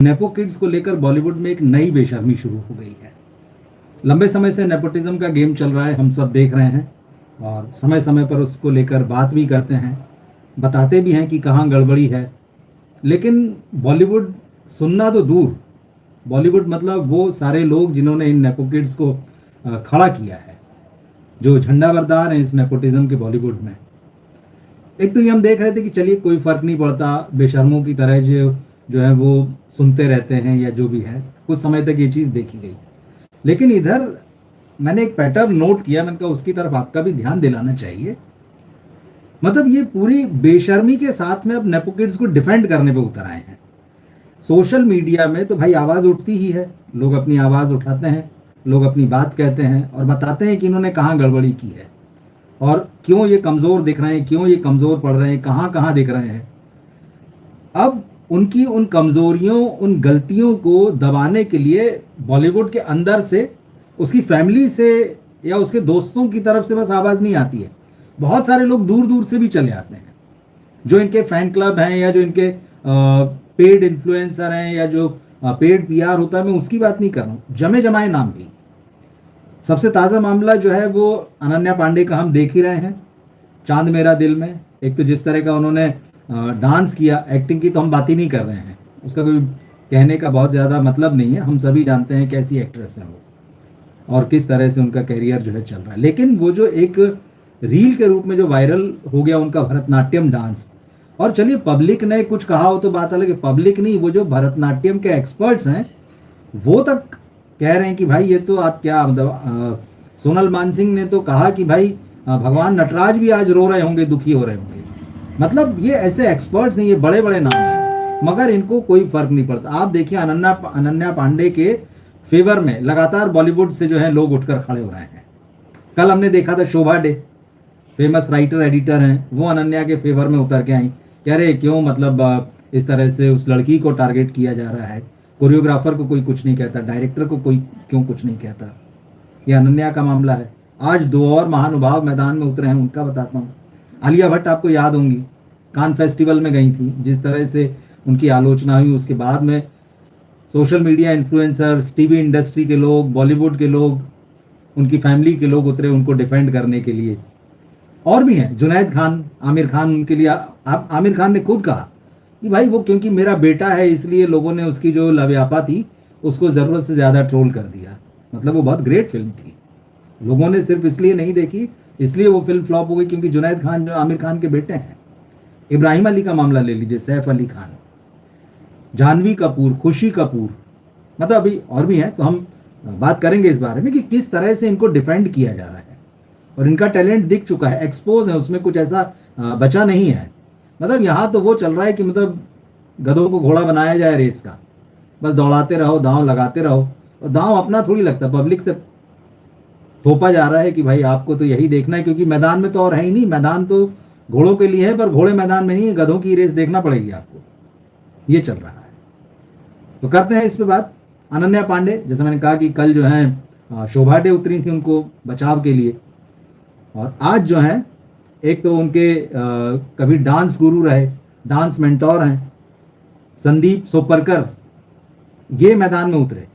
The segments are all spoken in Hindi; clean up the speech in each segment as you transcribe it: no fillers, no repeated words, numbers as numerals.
नेपो किड्स को लेकर बॉलीवुड में एक नई बेशर्मी शुरू हो गई है। लंबे समय से नेपोटिज्म का गेम चल रहा है, हम सब देख रहे हैं और समय समय पर उसको लेकर बात भी करते हैं, बताते भी हैं कि कहाँ गड़बड़ी है। लेकिन बॉलीवुड सुनना तो दूर, बॉलीवुड मतलब वो सारे लोग जिन्होंने इन नेपो किड्स को खड़ा किया है, जो झंडाबरदार हैं इस नेपोटिज्म के बॉलीवुड में। एक तो ये हम देख रहे थे कि चलिए कोई फर्क नहीं पड़ता, बेशर्मों की तरह जो जो है वो सुनते रहते हैं या जो भी है, कुछ समय तक ये चीज़ देखी गई। लेकिन इधर मैंने एक पैटर्न नोट किया, मैंने कहा उसकी तरफ आपका भी ध्यान दिलाना चाहिए। मतलब ये पूरी बेशर्मी के साथ में अब नेपो किड्स को डिफेंड करने पे उतर आए हैं। सोशल मीडिया में तो भाई आवाज़ उठती ही है, लोग अपनी आवाज़ उठाते हैं, लोग अपनी बात कहते हैं और बताते हैं कि इन्होंने कहाँ गड़बड़ी की है और क्यों ये कमज़ोर दिख रहे हैं, क्यों ये कमज़ोर पड़ रहे हैं, कहाँ कहाँ दिख रहे हैं। अब उनकी उन कमज़ोरियों, उन गलतियों को दबाने के लिए बॉलीवुड के अंदर से, उसकी फैमिली से या उसके दोस्तों की तरफ से बस आवाज़ नहीं आती है, बहुत सारे लोग दूर दूर से भी चले आते हैं, जो इनके फैन क्लब हैं या जो इनके पेड इन्फ्लुएंसर हैं या जो पेड पीआर होता है, मैं उसकी बात नहीं कर रहा हूँ, जमे जमाए नाम भी। सबसे ताज़ा मामला जो है वो अनन्या पांडे का हम देख ही रहे हैं, चांद मेरा दिल में। एक तो जिस तरह का उन्होंने डांस किया, एक्टिंग की तो हम बात ही नहीं कर रहे हैं, उसका कोई कहने का बहुत ज़्यादा मतलब नहीं है, हम सभी जानते हैं कैसी एक्ट्रेस हैं वो और किस तरह से उनका करियर जो है चल रहा है। लेकिन वो जो एक रील के रूप में जो वायरल हो गया उनका भरतनाट्यम डांस, और चलिए पब्लिक ने कुछ कहा हो तो बात अलग है, पब्लिक नहीं, वो जो भरतनाट्यम के एक्सपर्ट्स हैं वो तक कह रहे हैं कि भाई ये तो आप क्या मतलब, सोनल मानसिंह ने तो कहा कि भाई भगवान नटराज भी आज रो रहे होंगे, दुखी हो रहे होंगे। मतलब ये ऐसे एक्सपर्ट्स हैं, ये बड़े बड़े नाम हैं, मगर इनको कोई फर्क नहीं पड़ता। आप देखिए अनन्या पांडे के फेवर में लगातार बॉलीवुड से जो है लोग उठकर खड़े हो रहे हैं। कल हमने देखा था शोभा डे, फेमस राइटर एडिटर हैं, वो अनन्या के फेवर में उतर के आई, कह रहे क्यों मतलब इस तरह से उस लड़की को टारगेट किया जा रहा है, कोरियोग्राफर को कोई कुछ नहीं कहता, डायरेक्टर को कोई क्यों कुछ नहीं कहता। ये अनन्या का मामला है। आज दो और महानुभाव मैदान में उतरे हैं, उनका बताता हूँ। आलिया भट्ट आपको याद होंगी, कान फेस्टिवल में गई थी, जिस तरह से उनकी आलोचना हुई, उसके बाद में social media influencers, TV industry के लोग, बॉलीवुड के लोग, उनकी फैमिली के लोग उतरे उनको डिफेंड करने के लिए। और भी हैं, जुनैद खान, आमिर खान, उनके लिए आमिर खान ने खुद कहा कि भाई वो क्योंकि मेरा बेटा है इसलिए लोगों ने उसकी जो लव्यापा थी उसको ज़रूरत से ज़्यादा ट्रोल कर दिया। मतलब वो बहुत ग्रेट फिल्म थी, लोगों ने सिर्फ इसलिए नहीं देखी, इसलिए वो फिल्म फ्लॉप हो गई क्योंकि जुनैद खान जो आमिर खान के बेटे हैं। इब्राहिम अली का मामला ले लीजिए, सैफ अली खान, जानवी कपूर, खुशी कपूर, मतलब अभी और भी हैं, तो हम बात करेंगे इस बारे में कि किस तरह से इनको डिफेंड किया जा रहा है। और इनका टैलेंट दिख चुका है, एक्सपोज है, उसमें कुछ ऐसा बचा नहीं है। मतलब यहाँ तो वो चल रहा है कि मतलब गधों को घोड़ा बनाया जाए रेस का, बस दौड़ाते रहो, दांव लगाते रहो, और दांव अपना थोड़ी लगता, पब्लिक से थोपा जा रहा है कि भाई आपको तो यही देखना है, क्योंकि मैदान में तो और है ही नहीं, मैदान तो घोड़ों के लिए है, पर घोड़े मैदान में नहीं है, गधों की रेस देखना पड़ेगी आपको, ये चल रहा है। तो करते हैं इस पे बात। अनन्या पांडे, जैसे मैंने कहा कि कल जो है शोभा डे उतरी थी उनको बचाव के लिए, और आज जो है एक तो उनके कभी डांस गुरु रहे, डांस मेंटोर हैं संदीप सोपरकर, ये मैदान में उतरे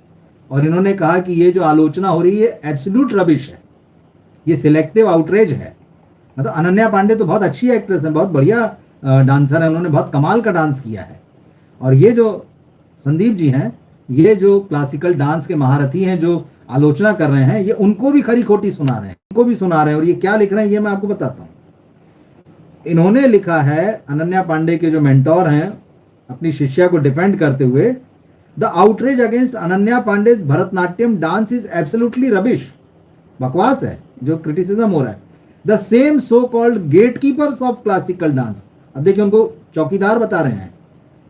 और इन्होंने कहा कि ये जो आलोचना हो रही है एब्सोल्यूट रबिश है, ये सिलेक्टिव आउटरेज है। मतलब अनन्या पांडे तो बहुत अच्छी एक्ट्रेस है, बहुत बढ़िया डांसर है, उन्होंने बहुत कमाल का डांस किया है, और ये जो संदीप जी हैं, ये जो क्लासिकल डांस के महारथी हैं, जो आलोचना कर रहे हैं, ये उनको भी खरी खोटी सुना रहे हैं, उनको भी सुना रहे हैं। और ये क्या लिख रहे हैं ये मैं आपको बताता हूँ। इन्होंने लिखा है, अनन्या पांडे के जो मेंटोर हैं, अपनी शिष्या को डिफेंड करते हुए, the outrage against Ananya Pandey's Bharatanatyam dance is absolutely rubbish, बकवास है जो क्रिटिसिज्म हो रहा है। The same so called gatekeepers of classical dance, अब देखिए उनको चौकीदार बता रहे हैं,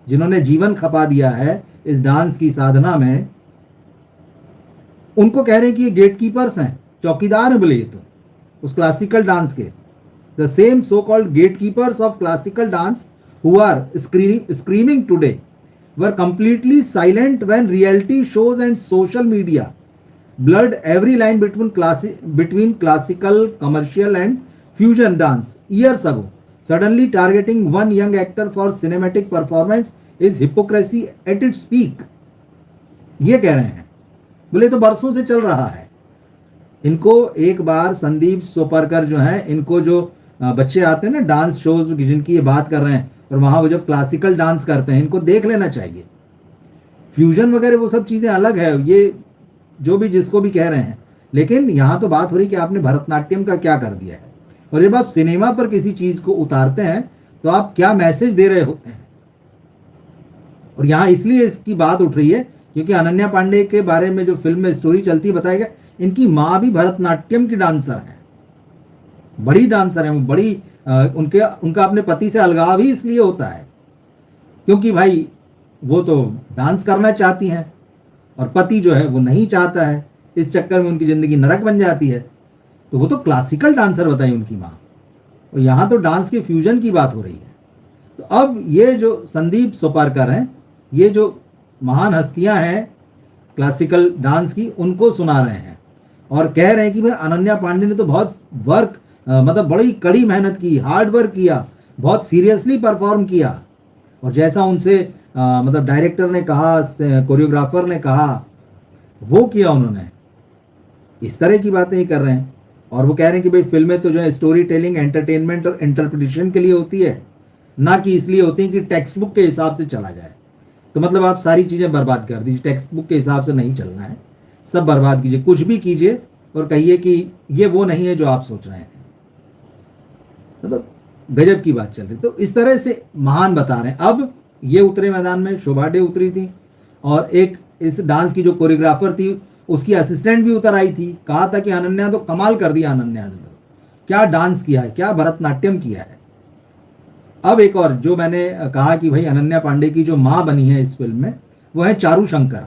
जिन्होंने जीवन खपा दिया है इस डांस की साधना में, उनको कह रहे हैं कि ये गेट कीपर्स हैं, चौकीदार हैं बोले ये तो उस क्लासिकल डांस के। The same so called gatekeepers of classical dance who are screaming today were completely silent when reality shows and social media blurred every line between classical, commercial and fusion dance years ago, suddenly targeting one young actor for cinematic performance is hypocrisy at its peak, ये कह रहे हैं। बोले तो बरसों से चल रहा है। इनको एक बार संदीप सोपारकर जो है, इनको जो बच्चे आते हैं ना डांस शोज जिनकी ये बात कर रहे हैं, और वहां वो जब क्लासिकल डांस करते हैं, इनको देख लेना चाहिए। फ्यूजन वगैरह वो सब चीजें अलग है, ये जो भी जिसको भी कह रहे हैं, लेकिन यहां तो बात हो रही कि आपने भरतनाट्यम का क्या कर दिया है। और जब आप सिनेमा पर किसी चीज को उतारते हैं तो आप क्या मैसेज दे रहे होते हैं। और यहां इसलिए इसकी बात उठ रही है क्योंकि अनन्या पांडे के बारे में जो फिल्म में स्टोरी चलती है, बताया गया इनकी माँ भी भरतनाट्यम की डांसर है, बड़ी डांसर है वो, बड़ी उनका अपने पति से अलगाव ही इसलिए होता है क्योंकि भाई वो तो डांस करना चाहती हैं और पति जो है वो नहीं चाहता है, इस चक्कर में उनकी जिंदगी नरक बन जाती है। तो वो तो क्लासिकल डांसर बताई उनकी माँ, और यहाँ तो डांस के फ्यूजन की बात हो रही है। तो अब ये जो संदीप सोपारकर हैं, ये जो महान हस्तियां हैं क्लासिकल डांस की, उनको सुना रहे हैं और कह रहे हैं कि भाई अनन्या पांडे ने तो बहुत वर्क मतलब बड़ी कड़ी मेहनत की, हार्ड वर्क किया, बहुत सीरियसली परफॉर्म किया, और जैसा उनसे मतलब डायरेक्टर ने कहा, कोरियोग्राफर ने कहा, वो किया उन्होंने। इस तरह की बातें ही कर रहे हैं। और वो कह रहे हैं कि भाई फिल्में तो जो है स्टोरी टेलिंग, एंटरटेनमेंट और इंटरप्रिटेशन के लिए होती है, ना कि इसलिए होती है कि टेक्स्ट बुक के हिसाब से चला जाए। तो मतलब आप सारी चीज़ें बर्बाद कर दीजिए, टेक्स्ट बुक के हिसाब से नहीं चलना है, सब बर्बाद कीजिए, कुछ भी कीजिए और कहिए कि ये वो नहीं है जो आप सोच रहे हैं। मतलब गजब की बात चल रही। तो इस तरह से महान बता रहे हैं। अब ये उतरे मैदान में, शोभा डे उतरी थी, और एक इस डांस की जो कोरियोग्राफर थी उसकी असिस्टेंट भी उतर आई थी, कहा था कि अनन्या तो कमाल कर दिया, अनन्या ने क्या डांस किया है, क्या भरतनाट्यम किया है। अब एक और जो मैंने कहा कि भाई अनन्या पांडे की जो माँ बनी है इस फिल्म में, वो है चारू शंकर,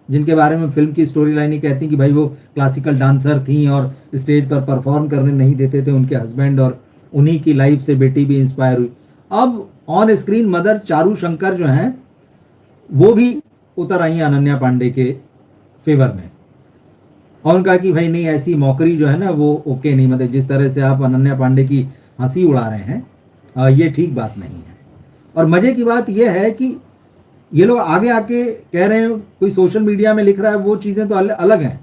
जिनके बारे में फिल्म की स्टोरी लाइन ही कहती कि भाई वो क्लासिकल डांसर थी और स्टेज पर परफॉर्म करने नहीं देते थे उनके हस्बैंड, और उन्हीं की लाइफ से बेटी भी इंस्पायर हुई। अब on screen mother Charu Shankar जो हैं वो भी उतर आई हैं अनन्या पांडे के फेवर में, और उनका कि भाई नहीं, ऐसी मौकरी जो है ना वो ओके नहीं, मतलब जिस तरह से आप अनन्या पांडे की हंसी उड़ा रहे हैं ये ठीक बात नहीं है। और मजे की बात यह है कि ये लोग आगे आके कह रहे हैं, कोई सोशल मीडिया में लिख रहा है, वो चीज़ें तो अलग हैं।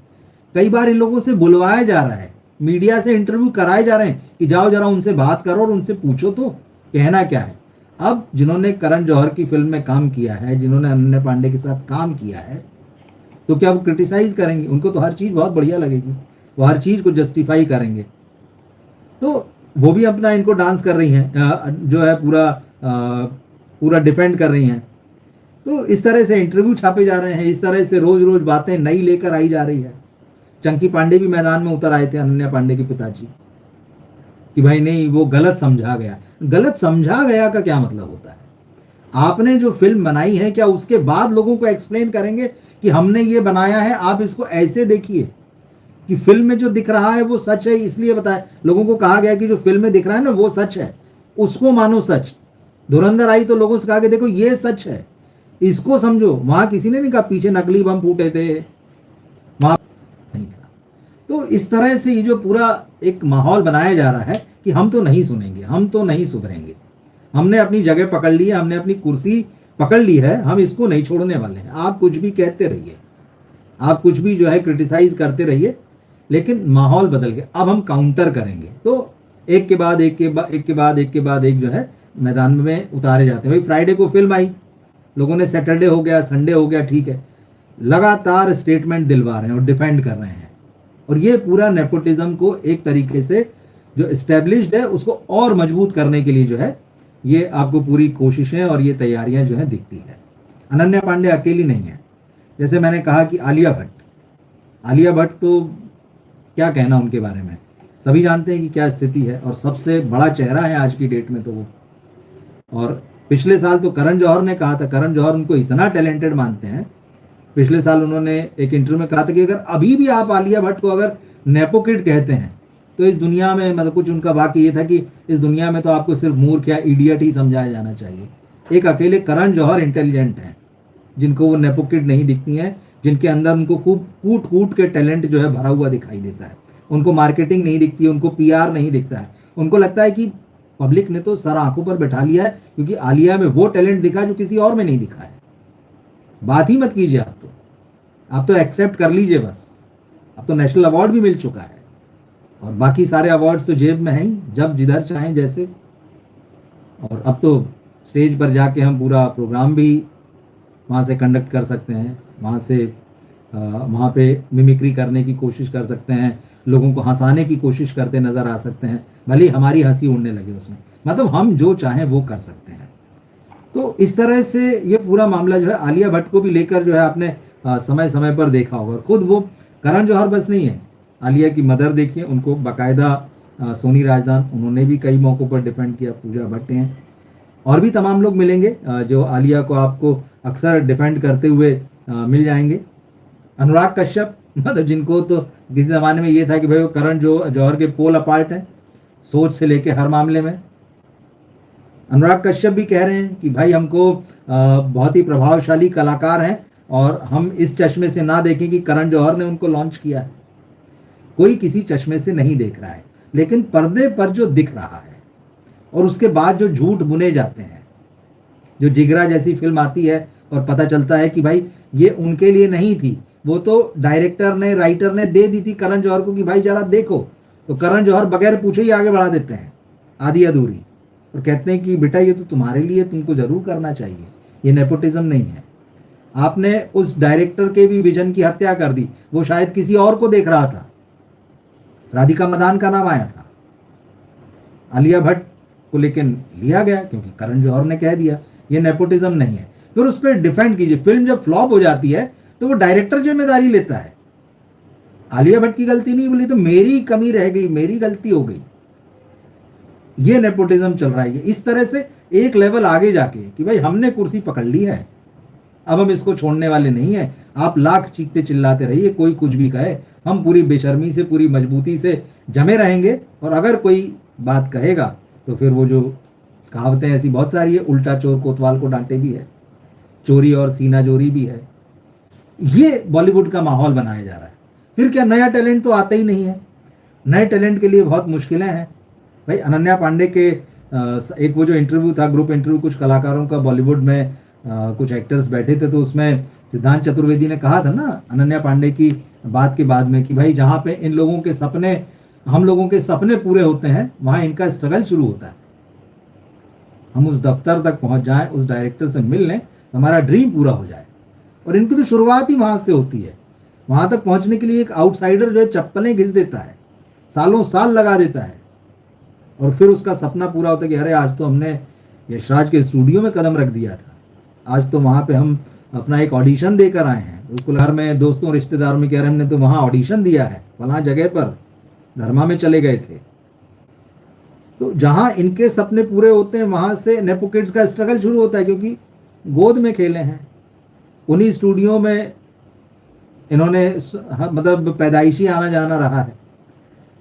कई बार इन लोगों से बुलवाया जा रहा है, मीडिया से इंटरव्यू कराए जा रहे हैं कि जाओ जरा उनसे बात करो और उनसे पूछो तो कहना क्या है। अब जिन्होंने करण जौहर की फिल्म में काम किया है, जिन्होंने अनन्या पांडे के साथ काम किया है, तो क्या वो क्रिटिसाइज करेंगे? उनको तो हर चीज़ बहुत बढ़िया लगेगी, वो हर चीज़ को जस्टिफाई करेंगे। तो वो भी अपना इनको डांस कर रही हैं, जो है पूरा डिफेंड कर रही हैं। तो इस तरह से इंटरव्यू छापे जा रहे हैं, इस तरह से रोज रोज बातें नई लेकर आई जा रही है। चंकी पांडे भी मैदान में उतर आए थे, अनन्या पांडे के पिताजी, कि भाई नहीं वो गलत समझा गया। गलत समझा गया का क्या मतलब होता है? आपने जो फिल्म बनाई है, क्या उसके बाद लोगों को एक्सप्लेन करेंगे कि हमने ये बनाया है, आप इसको ऐसे देखिए कि फिल्म में जो दिख रहा है वो सच है, इसलिए बताया। लोगों को कहा गया कि जो फिल्म में दिख रहा है ना वो सच है, उसको मानो सच। धुरंधर आई तो लोगों से कहा कि देखो ये सच है, इसको समझो। वहां किसी ने नहीं कहा पीछे नकली बम फूटे थे, वहां नहीं था। तो इस तरह से ये जो पूरा एक माहौल बनाया जा रहा है कि हम तो नहीं सुनेंगे, हम तो नहीं सुधरेंगे, हमने अपनी जगह पकड़ ली है, हमने अपनी कुर्सी पकड़ ली है, हम इसको नहीं छोड़ने वाले हैं। आप कुछ भी कहते रहिए, आप कुछ भी जो है क्रिटिसाइज करते रहिए, लेकिन माहौल बदल गया, अब हम काउंटर करेंगे। तो एक के बाद एक के बाद एक जो है मैदान में उतारे जाते हैं। भाई फ्राइडे को फिल्म आई, लोगों ने सैटरडे हो गया, संडे हो गया, ठीक है, लगातार स्टेटमेंट दिलवा रहे हैं और डिफेंड कर रहे हैं। और ये पूरा नेपोटिज्म को एक तरीके से जो एस्टेब्लिश्ड है उसको और मजबूत करने के लिए जो है ये आपको पूरी कोशिशें और ये तैयारियां जो है दिखती है। अनन्या पांडे अकेली नहीं है। जैसे मैंने कहा कि आलिया भट्ट तो क्या कहना उनके बारे में, सभी जानते हैं कि क्या स्थिति है, और सबसे बड़ा चेहरा है आज की डेट में तो वो। और पिछले साल तो करण जौहर ने कहा था, करण जौहर उनको इतना टैलेंटेड मानते हैं, पिछले साल उन्होंने एक इंटरव्यू में कहा था कि अगर अभी भी आप आलिया भट्ट को अगर नेपो किड कहते हैं तो इस दुनिया में, मतलब कुछ उनका वाक्य ये था कि इस दुनिया में तो आपको सिर्फ मूर्ख या इडियट ही समझाया जाना चाहिए। एक अकेले करण जौहर इंटेलिजेंट हैं, जिनको वो नेपो किड नहीं दिखती हैं, जिनके अंदर उनको खूब कूट कूट के टैलेंट जो है भरा हुआ दिखाई देता है। उनको मार्केटिंग नहीं दिखती है, उनको पीआर नहीं दिखता है, उनको लगता है कि पब्लिक ने तो सर आंखों पर बैठा लिया है, क्योंकि आलिया में वो टैलेंट दिखा जो किसी और में नहीं दिखा है। बात ही मत कीजिए, आप तो एक्सेप्ट कर लीजिए बस। अब तो नेशनल अवार्ड भी मिल चुका है, और बाकी सारे अवार्ड्स तो जेब में हैं ही, जब जिधर चाहें जैसे। और अब तो स्टेज पर जाके हम पूरा प्रोग्राम भी वहाँ से कंडक्ट कर सकते हैं, वहाँ पे मिमिक्री करने की कोशिश कर सकते हैं, लोगों को हंसाने की कोशिश करते नज़र आ सकते हैं, भले ही हमारी हंसी उड़ने लगे उसमें। मतलब हम जो चाहें वो कर सकते हैं। तो इस तरह से ये पूरा मामला जो है आलिया भट्ट को भी लेकर जो है आपने समय समय पर देखा होगा। खुद वो करण जौहर बस नहीं है, आलिया की मदर देखिए, उनको बाकायदा सोनी राजदान, उन्होंने भी कई मौक़ों पर डिफेंड किया, पूजा भट्ट हैं, और भी तमाम लोग मिलेंगे जो आलिया को आपको अक्सर डिफेंड करते हुए मिल जाएंगे। अनुराग कश्यप, मतलब जिनको तो किसी ज़माने में ये था कि भाई वो करण जौहर के पोल अपार्ट हैं, सोच से लेके हर मामले में। अनुराग कश्यप भी कह रहे हैं कि भाई हमको बहुत ही प्रभावशाली कलाकार हैं, और हम इस चश्मे से ना देखें कि करण जौहर ने उनको लॉन्च किया है। कोई किसी चश्मे से नहीं देख रहा है, लेकिन पर्दे पर जो दिख रहा है और उसके बाद जो झूठ बुने जाते हैं, जो जिगरा जैसी फिल्म आती है और पता चलता है कि भाई ये उनके लिए नहीं थी, वो तो डायरेक्टर ने, राइटर ने दे दी थी करण जौहर को कि भाई जरा देखो, तो करण जौहर बगैर पूछे ही आगे बढ़ा देते हैं आधी अधूरी, और कहते हैं कि बेटा ये तो तुम्हारे लिए, तुमको जरूर करना चाहिए, ये नेपोटिज्म नहीं है। आपने उस डायरेक्टर के भी विजन की हत्या कर दी, वो शायद किसी और को देख रहा था, राधिका मदान का नाम आया था, आलिया भट्ट को लेकिन लिया गया क्योंकि करण जौहर ने कह दिया। ये नेपोटिज्म नहीं है। फिर उस पर डिफेंड कीजिए। फिल्म जब फ्लॉप हो जाती है तो वो डायरेक्टर जिम्मेदारी लेता है, आलिया भट्ट की गलती नहीं, बोली तो मेरी कमी रह गई, मेरी गलती हो गई। ये नेपोटिज्म चल रहा है। इस तरह से एक लेवल आगे जाके कि भाई हमने कुर्सी पकड़ ली है, अब हम इसको छोड़ने वाले नहीं है। आप लाख चीखते चिल्लाते रहिए, कोई कुछ भी कहे, हम पूरी बेशर्मी से, पूरी मजबूती से जमे रहेंगे। और अगर कोई बात कहेगा तो फिर वो जो कहावतें ऐसी बहुत सारी है, उल्टा चोर कोतवाल को डांटे भी है, चोरी और सीना जोरी भी है। ये बॉलीवुड का माहौल बनाया जा रहा है। फिर क्या, नया टैलेंट तो आता ही नहीं है। नए टैलेंट के लिए बहुत मुश्किलें हैं भाई। अनन्या पांडे के एक वो जो इंटरव्यू था, ग्रुप इंटरव्यू कुछ कलाकारों का, बॉलीवुड में कुछ एक्टर्स बैठे थे, तो उसमें सिद्धांत चतुर्वेदी ने कहा था ना अनन्या पांडे की बात के बाद में कि भाई जहाँ पे इन लोगों के सपने, हम लोगों के सपने पूरे होते हैं, वहाँ इनका स्ट्रगल शुरू होता है। हम उस दफ्तर तक पहुँच जाएं, उस डायरेक्टर से मिल लें, हमारा ड्रीम पूरा हो जाए। और इनकी तो शुरुआत ही वहाँ से होती है। वहाँ तक पहुँचने के लिए एक आउटसाइडर जो है चप्पलें घिस देता है, सालों साल लगा देता है, और फिर उसका सपना पूरा होता है कि अरे आज तो हमने यशराज के स्टूडियो में कदम रख दिया था, आज तो वहाँ पे हम अपना एक ऑडिशन देकर आए हैं। उसको घर में दोस्तों रिश्तेदारों में कह रहे हैं हमने तो वहाँ ऑडिशन दिया है, फलां जगह पर धर्मा में चले गए थे। तो जहाँ इनके सपने पूरे होते हैं वहाँ से नेपो किड्स का स्ट्रगल शुरू होता है, क्योंकि गोद में खेले हैं, उन्हीं स्टूडियो में इन्होंने मतलब पैदाइशी आना जाना रहा है।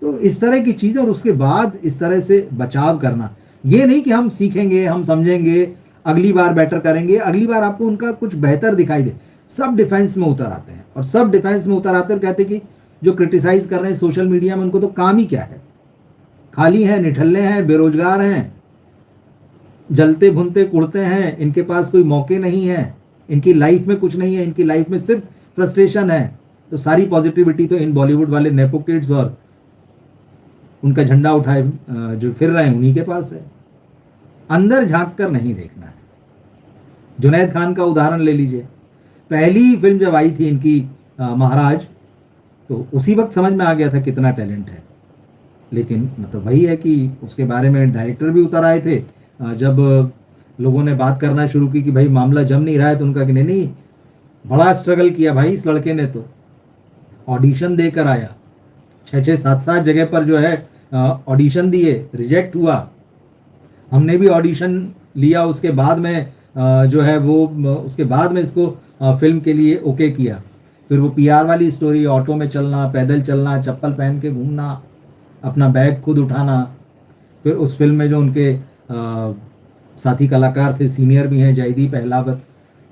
तो इस तरह की चीज़ें, और उसके बाद इस तरह से बचाव करना, ये नहीं कि हम सीखेंगे, हम समझेंगे, अगली बार बेटर करेंगे, अगली बार आपको उनका कुछ बेहतर दिखाई दे। सब डिफेंस में उतर आते हैं, और सब डिफेंस में उतर आते हैं और कहते हैं कि जो क्रिटिसाइज कर रहे हैं सोशल मीडिया में, उनको तो काम ही क्या है, खाली हैं, निठल्ले हैं, बेरोजगार हैं, जलते भुनते कुड़ते हैं, इनके पास कोई मौके नहीं है, इनकी लाइफ में कुछ नहीं है, इनकी लाइफ में सिर्फ फ्रस्ट्रेशन है। तो सारी पॉजिटिविटी तो इन बॉलीवुड वाले नेपो किड्स और उनका झंडा उठाए जो फिर रहे हैं उन्हीं के पास है। अंदर झांक कर नहीं देखना है। जुनैद खान का उदाहरण ले लीजिए। पहली फिल्म जब आई थी इनकी महाराज, तो उसी वक्त समझ में आ गया था कितना टैलेंट है। लेकिन मतलब वही है कि उसके बारे में डायरेक्टर भी उतर आए थे। जब लोगों ने बात करना शुरू की कि भाई मामला जम नहीं रहा है, तो उनका कि नहीं, बड़ा स्ट्रगल किया भाई इस लड़के ने, तो ऑडिशन देकर आया, 6-6, 7-7 जगह पर जो है ऑडिशन दिए, रिजेक्ट हुआ। हमने भी ऑडिशन लिया, उसके बाद में जो है वो उसके बाद में इसको फिल्म के लिए ओके किया। फिर वो पीआर वाली स्टोरी, ऑटो में चलना, पैदल चलना, चप्पल पहन के घूमना, अपना बैग खुद उठाना। फिर उस फिल्म में जो उनके साथी कलाकार थे, सीनियर भी हैं, जयदीप अहलावत,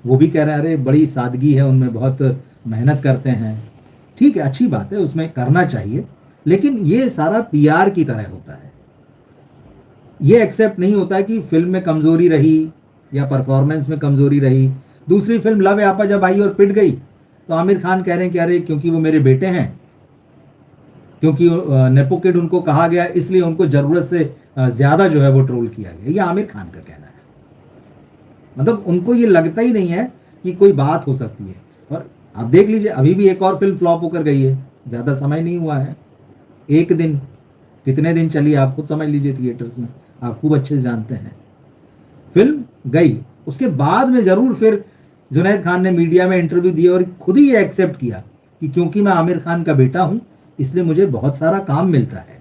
वो भी कह रहे हैं अरे बड़ी सादगी है उनमें, बहुत मेहनत करते हैं। ठीक है, अच्छी बात है, उसमें करना चाहिए, लेकिन ये सारा पीआर की तरह होता है। ये एक्सेप्ट नहीं होता कि फिल्म में कमजोरी रही या परफॉर्मेंस में कमजोरी रही। दूसरी फिल्म लव यापा जब आई और पिट गई तो आमिर खान कह रहे हैं कि अरे क्योंकि वो मेरे बेटे हैं, क्योंकि नेपो किड उनको कहा गया इसलिए उनको जरूरत से ज्यादा जो है वो ट्रोल किया गया। ये आमिर खान का कहना है। मतलब उनको ये लगता ही नहीं है कि कोई बात हो सकती है। और आप देख लीजिए अभी भी एक और फिल्म फ्लॉप होकर गई है, ज्यादा समय नहीं हुआ है, एक दिन, कितने दिन चली आप खुद समझ लीजिए थिएटर्स में, आप खूब अच्छे से जानते हैं। फिल्म गई, उसके बाद में जरूर फिर जुनैद खान ने मीडिया में इंटरव्यू दिया और खुद ही ये एक्सेप्ट किया कि क्योंकि मैं आमिर खान का बेटा हूं इसलिए मुझे बहुत सारा काम मिलता है।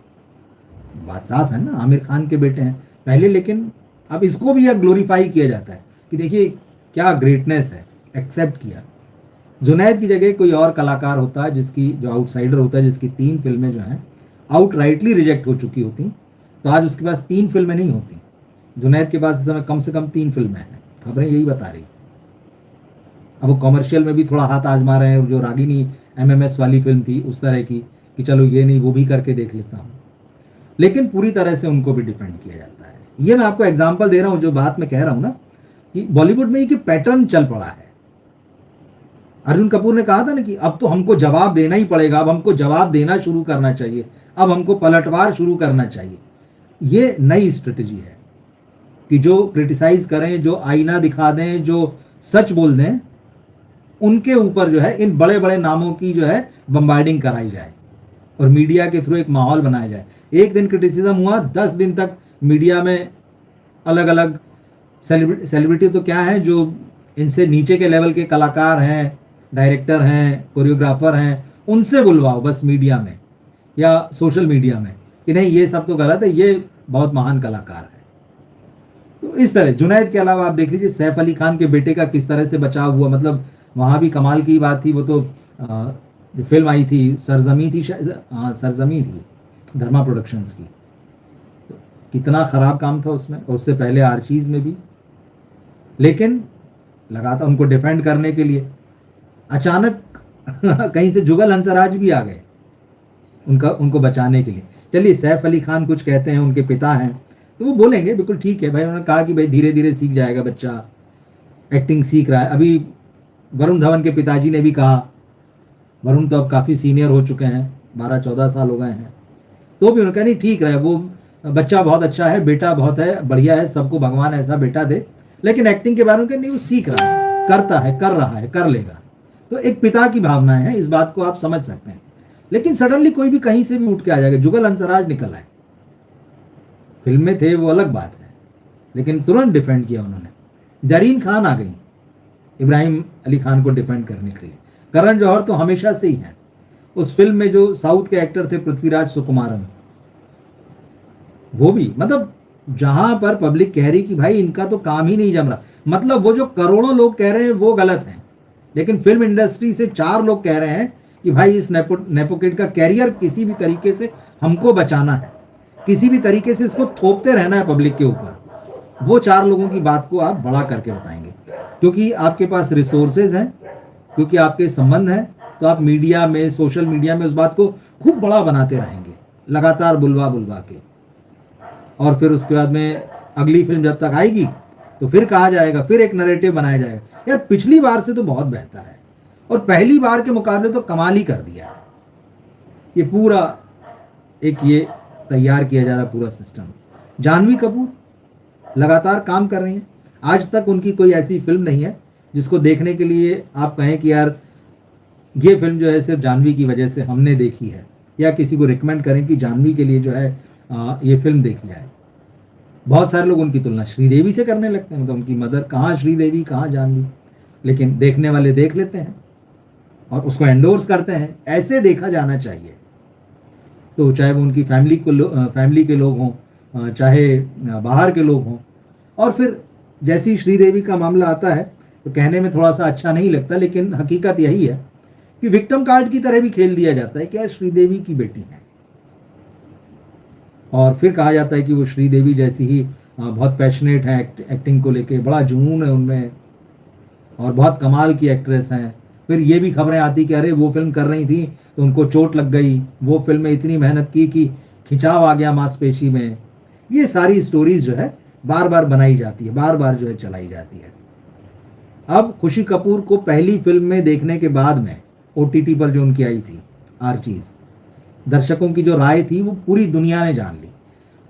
बात साफ है ना, आमिर खान के बेटे हैं पहले, लेकिन अब इसको भी यह ग्लोरीफाई किया जाता है कि देखिए क्या ग्रेटनेस है, एक्सेप्ट किया। जुनैद की जगह कोई और कलाकार होता है जिसकी, जो आउटसाइडर होता है, जिसकी 3 फिल्में जो हैं आउटराइटली रिजेक्ट हो चुकी होती, तो आज उसके पास 3 फिल्में नहीं होती। जुनैद के पास इस समय कम से कम 3 फिल्में हैं, खबरें यही बता रही। अब वो कमर्शियल में भी थोड़ा हाथ आजमा रहे हैं, जो रागिनी एमएमएस वाली फिल्म थी उस तरह की कि चलो ये नहीं वो भी करके देख लेता हूँ, लेकिन पूरी तरह से उनको भी डिफेंड किया जाता है। ये मैं आपको एग्जाम्पल दे रहा हूँ, जो बात मैं कह रहा हूँ ना कि बॉलीवुड में ये पैटर्न चल पड़ा है। अर्जुन कपूर ने कहा था ना कि अब तो हमको जवाब देना ही पड़ेगा, अब हमको जवाब देना शुरू करना चाहिए, अब हमको पलटवार शुरू करना चाहिए। ये नई स्ट्रेटजी है कि जो क्रिटिसाइज करें, जो आईना दिखा दें, जो सच बोल दें, उनके ऊपर जो है इन बड़े बड़े नामों की जो है बम्बार्डिंग कराई जाए और मीडिया के थ्रू एक माहौल बनाया जाए। एक दिन क्रिटिसिज्म हुआ, 10 दिन तक मीडिया में अलग अलग सेलिब्रिटी तो क्या है, जो इनसे नीचे के लेवल के कलाकार हैं, डायरेक्टर हैं, कोरियोग्राफर हैं, उनसे बुलवाओ बस मीडिया में या सोशल मीडिया में कि नहीं ये सब तो गलत है, ये बहुत महान कलाकार है। तो इस तरह जुनैद के अलावा आप देख लीजिए सैफ अली खान के बेटे का किस तरह से बचाव हुआ। मतलब वहाँ भी कमाल की बात थी। वो तो जो फिल्म आई थी सरजमी थी शायद, हाँ सरजमी थी, धर्मा प्रोडक्शंस की, तो कितना ख़राब काम था उसमें, और उससे पहले आर्चीज़ में भी। लेकिन लगातार उनको डिफेंड करने के लिए अचानक कहीं से जुगल हंसराज भी आ गए उनको बचाने के लिए। चलिए सैफ अली खान कुछ कहते हैं, उनके पिता हैं तो वो बोलेंगे बिल्कुल ठीक है भाई, उन्होंने कहा कि भाई धीरे धीरे सीख जाएगा बच्चा, एक्टिंग सीख रहा है। अभी वरुण धवन के पिताजी ने भी कहा, वरुण तो अब काफ़ी सीनियर हो चुके हैं, 12-14 साल हो गए हैं, तो भी उन्होंने कहा नहीं ठीक रहे, वो बच्चा बहुत अच्छा है, बेटा बहुत है, बढ़िया है, सबको भगवान ऐसा बेटा दे। लेकिन एक्टिंग के बारे में नहीं, वो सीख रहा है, करता है, कर रहा है, कर लेगा। तो एक पिता की भावनाएं हैं, इस बात को आप समझ सकते हैं। लेकिन सडनली कोई भी कहीं से भी उठ के आ जाएगा, जुगल हंसराज निकल आए, फिल्म में थे वो अलग बात है, लेकिन तुरंत डिफेंड किया उन्होंने। जरीन खान आ गई इब्राहिम अली खान को डिफेंड करने के लिए। करण जौहर तो हमेशा से ही है। उस फिल्म में जो साउथ के एक्टर थे पृथ्वीराज सुकुमारन, वो भी, मतलब जहां पर पब्लिक कह रही कि भाई इनका तो काम ही नहीं जम रहा, मतलब वो जो करोड़ों लोग कह रहे हैं वो गलत है, लेकिन फिल्म इंडस्ट्री से 4 लोग कह रहे हैं कि भाई इस नेपो किड का कैरियर किसी भी तरीके से हमको बचाना है, किसी भी तरीके से इसको थोपते रहना है पब्लिक के ऊपर। वो 4 लोगों की बात को आप बड़ा करके बताएंगे, क्योंकि आपके पास रिसोर्सेज हैं, क्योंकि आपके संबंध हैं, तो आप मीडिया में, सोशल मीडिया में उस बात को खूब बड़ा बनाते रहेंगे, लगातार बुलवा बुलवा के। और फिर उसके बाद में अगली फिल्म जब तक आएगी तो फिर कहा जाएगा, फिर एक नैरेटिव बनाया जाएगा, यार पिछली बार से तो बहुत बेहतर है, और पहली बार के मुकाबले तो कमाल ही कर दिया है। ये पूरा एक ये तैयार किया जा रहा पूरा सिस्टम। जानवी कपूर लगातार काम कर रही हैं, आज तक उनकी कोई ऐसी फिल्म नहीं है जिसको देखने के लिए आप कहें कि यार ये फिल्म जो है सिर्फ जानवी की वजह से हमने देखी है, या किसी को रिकमेंड करें कि जानवी के लिए जो है ये फिल्म देखी जाए। बहुत सारे लोग उनकी तुलना श्रीदेवी से करने लगते हैं, मतलब उनकी मदर, कहाँ श्रीदेवी कहाँ जानवी, लेकिन देखने वाले देख लेते हैं और उसको एंडोर्स करते हैं। ऐसे देखा जाना चाहिए। तो चाहे वो उनकी फैमिली के लोग हों, चाहे बाहर के लोग हों। और फिर जैसी श्रीदेवी का मामला आता है तो कहने में थोड़ा सा अच्छा नहीं लगता, लेकिन हकीकत यही है कि विक्टिम कार्ड की तरह भी खेल दिया जाता है कि यार श्रीदेवी की बेटी है, और फिर कहा जाता है कि वो श्रीदेवी जैसी ही बहुत पैशनेट है एक्टिंग को लेके, बड़ा जुनून है उनमें और बहुत कमाल की एक्ट्रेस हैं। फिर ये भी खबरें आती कि अरे वो फिल्म कर रही थी तो उनको चोट लग गई, वो फिल्म में इतनी मेहनत की कि खिंचाव आ गया मांसपेशी में, ये सारी स्टोरीज जो है बार बार बनाई जाती है, बार बार जो है चलाई जाती है। अब खुशी कपूर को पहली फिल्म में देखने के बाद में ओटीटी पर जो उनकी आई थी आर्चीज, दर्शकों की जो राय थी वो पूरी दुनिया ने जान ली।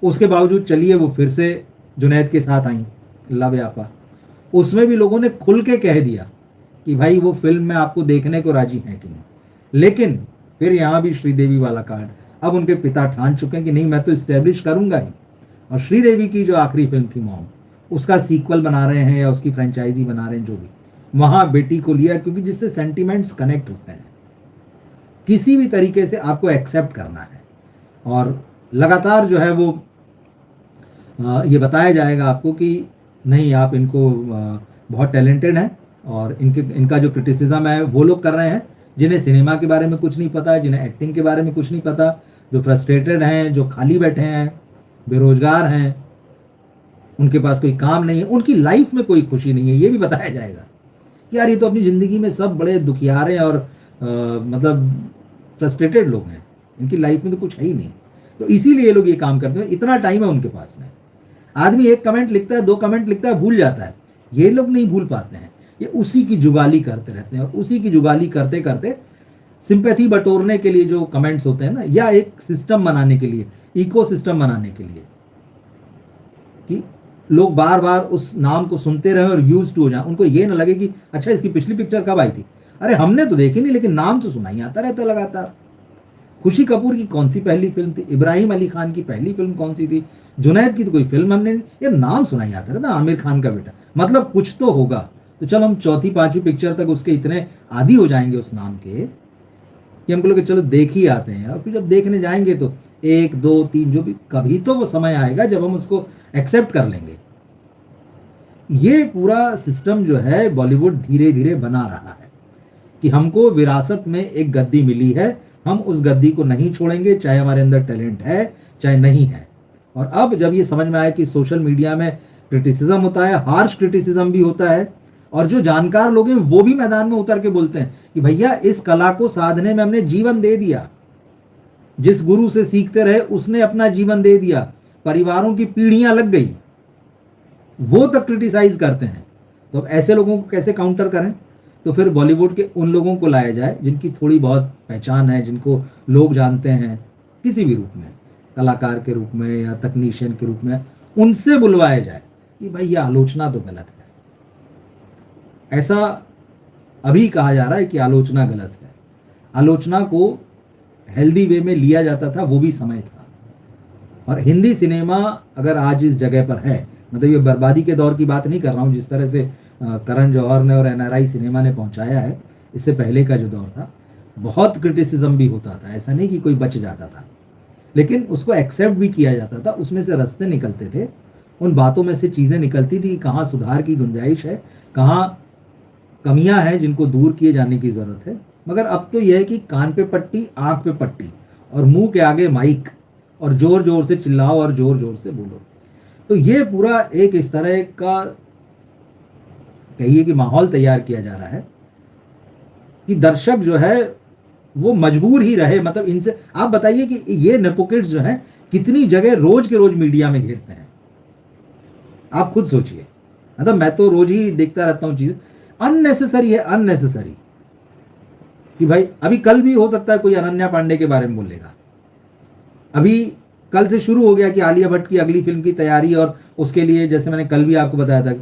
उसके बावजूद चलिए वो फिर से जुनैद के साथ आई लव यापा, उसमें भी लोगों ने खुल के कह दिया कि भाई वो फिल्म में आपको देखने को राजी है कि नहीं। लेकिन फिर यहाँ भी श्रीदेवी वाला कार्ड, अब उनके पिता ठान चुके हैं कि नहीं मैं तो इस्टेब्लिश करूंगा ही। और श्रीदेवी की जो आखिरी फिल्म थी मॉम, उसका सीक्वल बना रहे हैं या उसकी फ्रेंचाइजी बना रहे हैं, जो भी, वहां बेटी को लिया क्योंकि जिससे सेंटिमेंट्स कनेक्ट होते हैं। किसी भी तरीके से आपको एक्सेप्ट करना है और लगातार जो है वो ये बताया जाएगा आपको कि नहीं आप इनको बहुत टैलेंटेड हैं। और इनका जो क्रिटिसिज्म है वो लोग कर रहे हैं जिन्हें सिनेमा के बारे में कुछ नहीं पता है, जिन्हें एक्टिंग के बारे में कुछ नहीं पता, जो फ्रस्ट्रेटेड हैं, जो खाली बैठे हैं, बेरोजगार हैं, उनके पास कोई काम नहीं है, उनकी लाइफ में कोई खुशी नहीं है। ये भी बताया जाएगा कि यार ये तो अपनी ज़िंदगी में सब बड़े दुखियारे और मतलब फ्रस्ट्रेटेड लोग हैं, इनकी लाइफ में तो कुछ है ही नहीं। तो इसीलिए ये लोग ये काम करते हैं, इतना टाइम है उनके पास में। आदमी एक कमेंट लिखता है, 2 कमेंट लिखता है, भूल जाता है। ये लोग नहीं भूल पाते हैं, ये उसी की जुगाली करते रहते हैं और उसी की जुगाली करते करते सिंपैथी बटोरने के लिए जो कमेंट्स होते हैं ना, या एक सिस्टम बनाने के लिए, इको सिस्टम बनाने के लिए कि लोग बार बार उस नाम को सुनते रहे और यूज टू हो जाए, उनको ये ना लगे कि अच्छा इसकी पिछली पिक्चर कब आई थी, अरे हमने तो देखी नहीं लेकिन नाम तो सुना ही आता रहता लगातार। खुशी कपूर की कौन सी पहली फिल्म थी, इब्राहिम अली खान की पहली फिल्म कौन सी थी, जुनैद की तो कोई फिल्म हमने, ये नाम सुना ही आता रहता, आमिर खान का बेटा, मतलब कुछ तो होगा। तो चलो हम चौथी पांचवी पिक्चर तक उसके इतने आदी हो जाएंगे उस नाम के कि हमको लोग चलो देख ही आते हैं। और फिर जब देखने जाएंगे तो 1 2 3 जो भी, कभी तो वो समय आएगा जब हम उसको एक्सेप्ट कर लेंगे। ये पूरा सिस्टम जो है बॉलीवुड धीरे धीरे बना रहा है कि हमको विरासत में एक गद्दी मिली है, हम उस गद्दी को नहीं छोड़ेंगे, चाहे हमारे अंदर टैलेंट है चाहे नहीं है। और अब जब ये समझ में आया कि सोशल मीडिया में क्रिटिसिज्म होता है, हार्श क्रिटिसिज्म भी होता है, और जो जानकार लोग हैं वो भी मैदान में उतर के बोलते हैं कि भैया इस कला को साधने में हमने जीवन दे दिया, जिस गुरु से सीखते रहे उसने अपना जीवन दे दिया, परिवारों की पीढ़ियां लग गई, वो तक क्रिटिसाइज करते हैं। तो अब ऐसे लोगों को कैसे काउंटर करें? तो फिर बॉलीवुड के उन लोगों को लाया जाए जिनकी थोड़ी बहुत पहचान है, जिनको लोग जानते हैं किसी भी रूप में, कलाकार के रूप में या तकनीशियन के रूप में, उनसे बुलवाया जाए कि भाई ये आलोचना तो गलत है। ऐसा अभी कहा जा रहा है कि आलोचना गलत है। आलोचना को हेल्दी वे में लिया जाता था, वो भी समय था। और हिंदी सिनेमा अगर आज इस जगह पर है, मतलब ये बर्बादी के दौर की बात नहीं कर रहा हूँ, जिस तरह से करण जौहर ने और एनआरआई सिनेमा ने पहुंचाया है, इससे पहले का जो दौर था बहुत क्रिटिसिज्म भी होता था, ऐसा नहीं कि कोई बच जाता था, लेकिन उसको एक्सेप्ट भी किया जाता था, उसमें से रास्ते निकलते थे, उन बातों में से चीज़ें निकलती थी, कहाँ सुधार की गुंजाइश है, कहाँ कमियां हैं जिनको दूर किए जाने की ज़रूरत है। मगर अब तो यह है कि कान पे पट्टी, आंख पे पट्टी और मुंह के आगे माइक, और जोर जोर से चिल्लाओ और जोर जोर से बोलो। तो ये पूरा एक इस तरह का कहिए कि माहौल तैयार किया जा रहा है कि दर्शक जो है वो मजबूर ही रहे। मतलब इनसे आप बताइए कि ये नेपोकिड्स जो हैं कितनी जगह रोज के रोज मीडिया में घेरते हैं, आप खुद सोचिए। मतलब मैं तो रोज ही देखता रहता हूँ चीज़, अननेसेसरी है, अननेसेसरी। कि भाई अभी कल भी हो सकता है कोई अनन्या पांडे के बारे में बोलेगा, अभी कल से शुरू हो गया कि आलिया भट्ट की अगली फिल्म की तैयारी, और उसके लिए जैसे मैंने कल भी आपको बताया था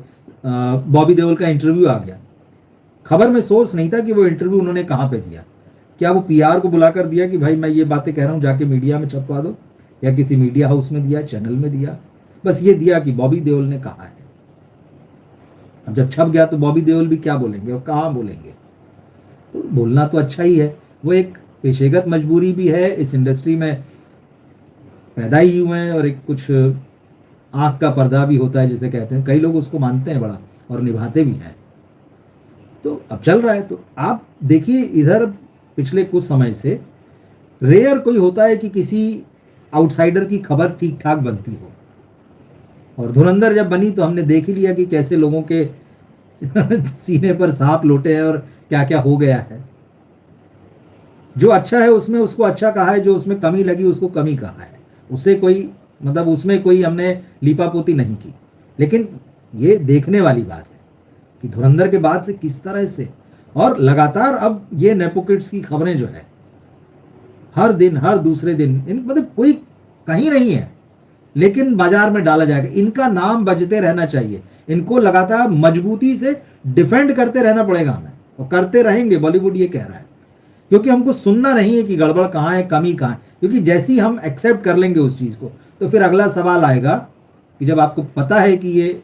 बॉबी देओल का इंटरव्यू आ गया। खबर में सोर्स नहीं था कि वो इंटरव्यू उन्होंने कहाँ पे दिया, क्या वो पीआर को बुलाकर दिया कि भाई मैं ये बातें कह रहा हूँ जाके मीडिया में छपवा दो, या किसी मीडिया हाउस में दिया, चैनल में दिया, बस ये दिया कि बॉबी देओल ने कहा है। अब जब छप गया तो बॉबी देओल भी क्या बोलेंगे और कहाँ बोलेंगे? तो बोलना तो अच्छा ही है, वो एक पेशेगत मजबूरी भी है, इस इंडस्ट्री में पैदा ही हुए हैं, और एक कुछ आंख का पर्दा भी होता है जिसे कहते हैं, कई लोग उसको मानते हैं बड़ा और निभाते भी हैं। तो अब चल रहा है। तो आप देखिए इधर पिछले कुछ समय से रेयर कोई होता है कि किसी आउटसाइडर की खबर ठीक ठाक बनती हो, और धुरंधर जब बनी तो हमने देख ही लिया कि कैसे लोगों के सीने पर सांप लोटे हैं और क्या क्या हो गया है। जो अच्छा है उसमें उसको अच्छा कहा है, जो उसमें कमी लगी उसको कमी कहा है, उससे कोई मतलब उसमें कोई हमने लीपापोती नहीं की, लेकिन ये देखने वाली बात है कि धुरंधर के बाद से किस तरह से, और लगातार अब ये नेपो किड्स की खबरें जो है हर दिन हर दूसरे दिन, इन मतलब कोई कहीं नहीं है लेकिन बाजार में डाला जाएगा, इनका नाम बजते रहना चाहिए, इनको लगातार मजबूती से डिफेंड करते रहना पड़ेगा हमें, और करते रहेंगे, बॉलीवुड ये कह रहा है। क्योंकि हमको सुनना नहीं है कि गड़बड़ कहाँ है, कमी कहाँ है, क्योंकि जैसे ही हम एक्सेप्ट कर लेंगे उस चीज़ को, तो फिर अगला सवाल आएगा कि जब आपको पता है कि ये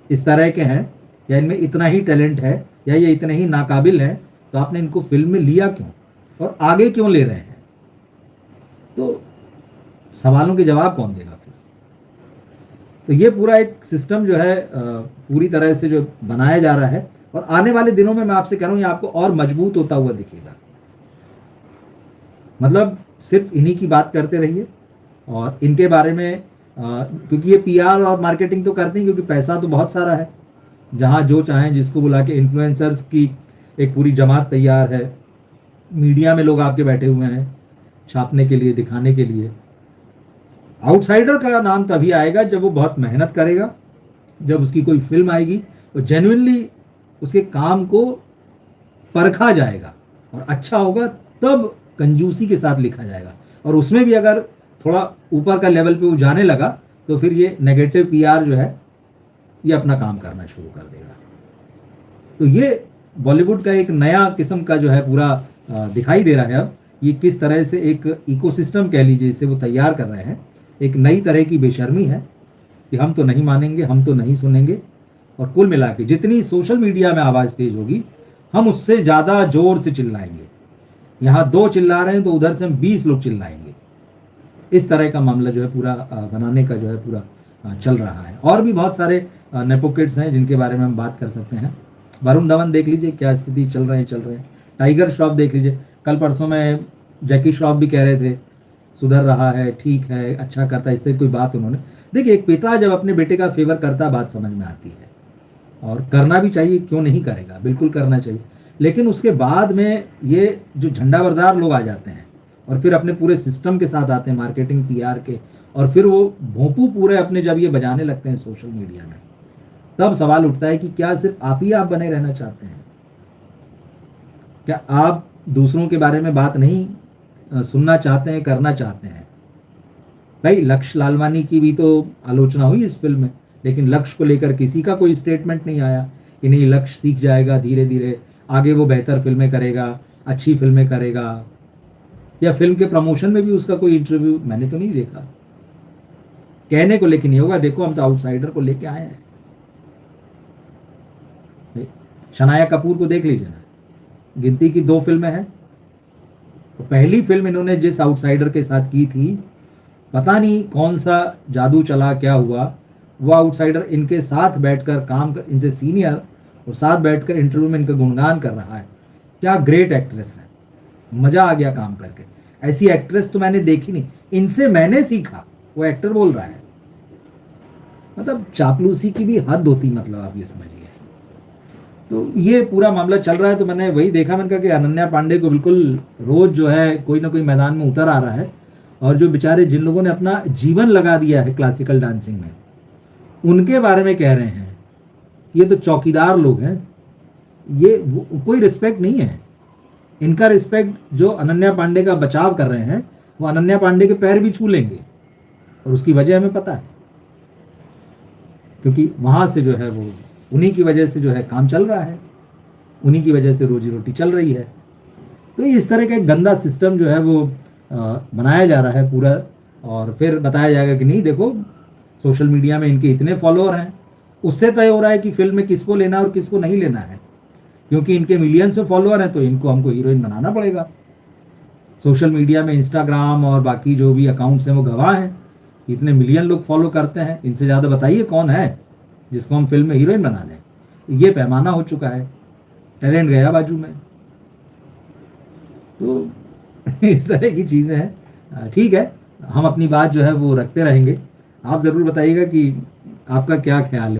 इस तरह के हैं, या इनमें इतना ही टैलेंट है, या ये इतने ही नाकाबिल हैं, तो आपने इनको फिल्म में लिया क्यों और आगे क्यों ले रहे हैं? तो सवालों के जवाब कौन देगा फिर? तो ये पूरा एक सिस्टम जो है पूरी तरह से जो बनाया जा रहा है, और आने वाले दिनों में मैं आपसे कह रहा हूं ये आपको और मजबूत होता हुआ दिखेगा। मतलब सिर्फ इन्हीं की बात करते रहिए, और इनके बारे में क्योंकि ये पीआर और मार्केटिंग तो करते हैं, क्योंकि पैसा तो बहुत सारा है, जहां जो चाहें जिसको बुला के, इन्फ्लुएंसर्स की एक पूरी जमात तैयार है, मीडिया में लोग आपके बैठे हुए हैं छापने के लिए, दिखाने के लिए। आउटसाइडर का नाम तभी आएगा जब वो बहुत मेहनत करेगा, जब उसकी कोई फिल्म आएगी तो जेन्युइनली उसके काम को परखा जाएगा और अच्छा होगा, तब कंजूसी के साथ लिखा जाएगा। और उसमें भी अगर थोड़ा ऊपर का लेवल पे वो जाने लगा, तो फिर ये नेगेटिव पीआर जो है ये अपना काम करना शुरू कर देगा। तो ये बॉलीवुड का एक नया किस्म का जो है पूरा दिखाई दे रहा है अब, ये किस तरह से एक इकोसिस्टम कह लीजिए इसे वो तैयार कर रहे हैं। एक नई तरह की बेशर्मी है कि हम तो नहीं मानेंगे, हम तो नहीं सुनेंगे, और कुल मिला के जितनी सोशल मीडिया में आवाज़ तेज होगी, हम उससे ज़्यादा जोर से चिल्लाएंगे। यहाँ 2 चिल्ला रहे हैं तो उधर से हम 20 लोग चिल्लाएंगे। इस तरह का मामला जो है पूरा बनाने का जो है पूरा चल रहा है। और भी बहुत सारे नेपो किड्स हैं जिनके बारे में हम बात कर सकते हैं। वरुण धवन देख लीजिए क्या स्थिति चल रहे हैं। टाइगर श्रॉफ देख लीजिए, कल परसों में जैकी श्रॉफ भी कह रहे थे सुधर रहा है, ठीक है, अच्छा करता है, इससे कोई बात उन्होंने। देखिए, एक पिता जब अपने बेटे का फेवर करता है, बात समझ में आती है, और करना भी चाहिए, क्यों नहीं करेगा, बिल्कुल करना चाहिए। लेकिन उसके बाद में ये जो झंडाबरदार लोग आ जाते हैं और फिर अपने पूरे सिस्टम के साथ आते हैं, मार्केटिंग पीआर के, और फिर वो भोंपू पूरे अपने जब ये बजाने लगते हैं सोशल मीडिया में, तब सवाल उठता है कि क्या सिर्फ आप ही आप बने रहना चाहते हैं? क्या आप दूसरों के बारे में बात नहीं सुनना चाहते हैं, करना चाहते हैं? भाई, लक्ष्य लालवानी की भी तो आलोचना हुई इस फिल्म में, लेकिन लक्ष्य को लेकर किसी का कोई स्टेटमेंट नहीं आया कि नहीं, लक्ष्य सीख जाएगा धीरे धीरे, आगे वो बेहतर फिल्में करेगा, अच्छी फिल्में करेगा। या फिल्म के प्रमोशन में भी उसका कोई इंटरव्यू मैंने तो नहीं देखा। कहने को लेकिन ये होगा, देखो हम तो आउटसाइडर को लेके आए हैं। शनाया कपूर को देख लीजिए ना, गिनती की 2 फिल्में हैं। तो पहली फिल्म इन्होंने जिस आउटसाइडर के साथ की थी, पता नहीं कौन सा जादू चला, क्या हुआ, वो आउटसाइडर इनके साथ बैठकर काम कर, इनसे सीनियर, और साथ बैठकर इंटरव्यू में इनका गुणगान कर रहा है। क्या ग्रेट एक्ट्रेस है, मजा आ गया काम करके। ऐसी एक्ट्रेस तो मैंने देखी नहीं, इनसे मैंने सीखा, वो एक्टर बोल रहा है। मतलब चापलूसी की भी हद होती, मतलब आप ये समझिए। तो ये पूरा मामला चल रहा है। तो मैंने वही देखा, मैंने कहा कि अनन्या पांडे को बिल्कुल रोज जो है कोई ना कोई मैदान में उतर आ रहा है, और जो बेचारे जिन लोगों ने अपना जीवन लगा दिया है क्लासिकल डांसिंग में, उनके बारे में कह रहे हैं ये तो चौकीदार लोग हैं, ये कोई रिस्पेक्ट नहीं है। इनका रिस्पेक्ट जो अनन्या पांडे का बचाव कर रहे हैं, वो अनन्या पांडे के पैर भी छू लेंगे, और उसकी वजह हमें पता है, क्योंकि वहां से जो है वो उन्हीं की वजह से जो है काम चल रहा है, उन्हीं की वजह से रोजी रोटी चल रही है। तो इस तरह का एक गंदा सिस्टम जो है वो बनाया जा रहा है पूरा, और फिर बताया जाएगा कि नहीं देखो सोशल मीडिया में इनके इतने फॉलोअर हैं, उससे तय हो रहा है कि फिल्म में किसको लेना और किसको नहीं लेना है। क्योंकि इनके मिलियंस में फॉलोअर हैं, तो इनको हमको हीरोइन बनाना पड़ेगा। सोशल मीडिया में इंस्टाग्राम और बाकी जो भी अकाउंट्स हैं वो गवाह हैं, इतने मिलियन लोग फॉलो करते हैं। इनसे ज़्यादा बताइए कौन है जिसको हम फिल्म में हीरोइन बना दें। ये पैमाना हो चुका है, टैलेंट गया बाजू में। तो इस तरह की चीज़ें हैं। ठीक है, हम अपनी बात जो है वो रखते रहेंगे। आप ज़रूर बताइएगा कि आपका क्या ख्याल है।